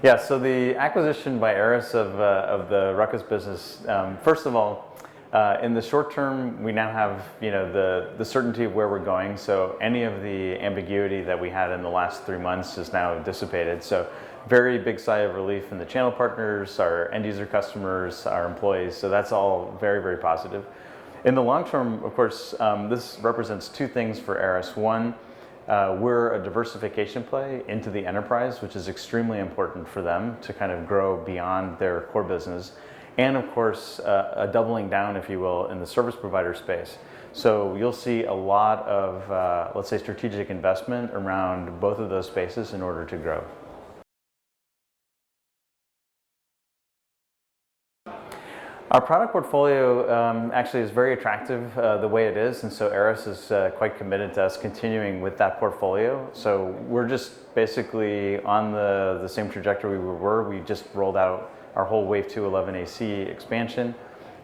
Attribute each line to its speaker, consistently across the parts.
Speaker 1: Yeah, so the acquisition by ARRIS of the Ruckus business, first of all, in the short term, we now have the certainty of where we're going. So any of the ambiguity that we had in the last 3 months is now dissipated. So very big sigh of relief in the channel partners, our end user customers, our employees. So that's all very, very positive. In the long term, of course, this represents two things for ARRIS. One, we're a diversification play into the enterprise, which is extremely important for them to kind of grow beyond their core business. And of course, a doubling down, if you will, in the service provider space. So you'll see a lot of, let's say, strategic investment around both of those spaces in order to grow. Our product portfolio actually is very attractive the way it is, and so ARRIS is quite committed to us continuing with that portfolio. So we're just basically on the same trajectory we were. We just rolled out our whole Wave 2 11AC expansion.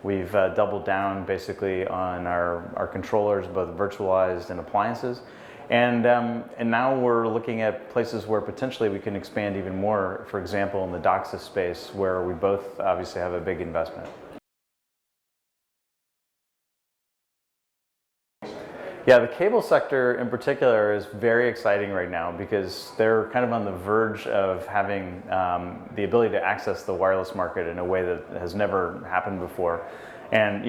Speaker 1: We've doubled down basically on our controllers, both virtualized and appliances. And now we're looking at places where potentially we can expand even more, for example, in the DOCSIS space, where we both obviously have a big investment. Yeah, the cable sector in particular is very exciting right now because they're kind of on the verge of having the ability to access the wireless market in a way that has never happened before. And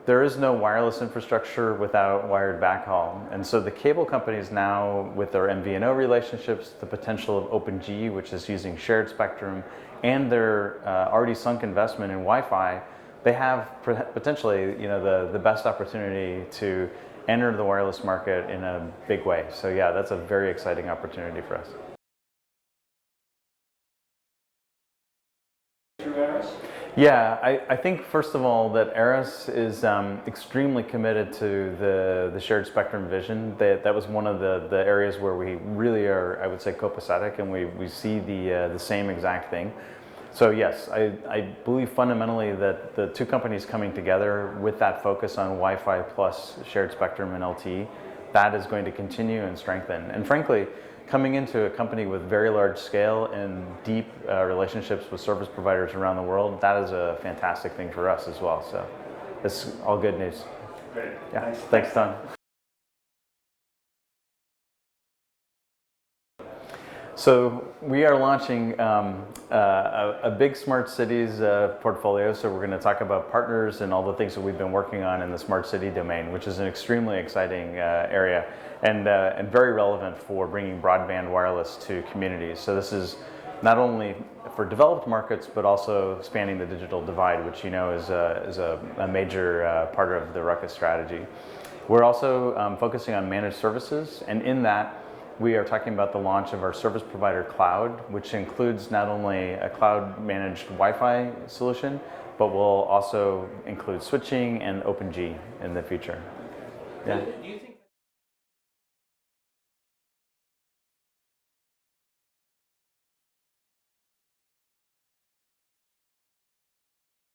Speaker 1: there is no wireless infrastructure without wired backhaul. And so the cable companies now, with their MVNO relationships, the potential of OpenG, which is using shared spectrum, and their already sunk investment in Wi-Fi, they have potentially the best opportunity to enter the wireless market in a big way. So yeah, that's a very exciting opportunity for us.
Speaker 2: Through ARRIS?
Speaker 1: Yeah, I think first of all that ARRIS is extremely committed to the shared spectrum vision. That was one of the areas where we really are, I would say, copacetic, and we see the same exact thing. So yes, I believe fundamentally that the two companies coming together with that focus on Wi-Fi plus shared spectrum and LTE, that is going to continue and strengthen. And frankly, coming into a company with very large scale and deep relationships with service providers around the world, that is a fantastic thing for us as well. So it's all good news.
Speaker 2: Great.
Speaker 1: Yeah. Thanks, Tom. So we are launching a big smart cities portfolio. So we're going to talk about partners and all the things that we've been working on in the smart city domain, which is an extremely exciting area and very relevant for bringing broadband wireless to communities. So this is not only for developed markets, but also expanding the digital divide, which is a major part of the Ruckus strategy. We're also focusing on managed services, and in that, we are talking about the launch of our service provider cloud, which includes not only a cloud-managed Wi-Fi solution, but will also include switching and OpenG in the future.
Speaker 2: Yeah. Do you think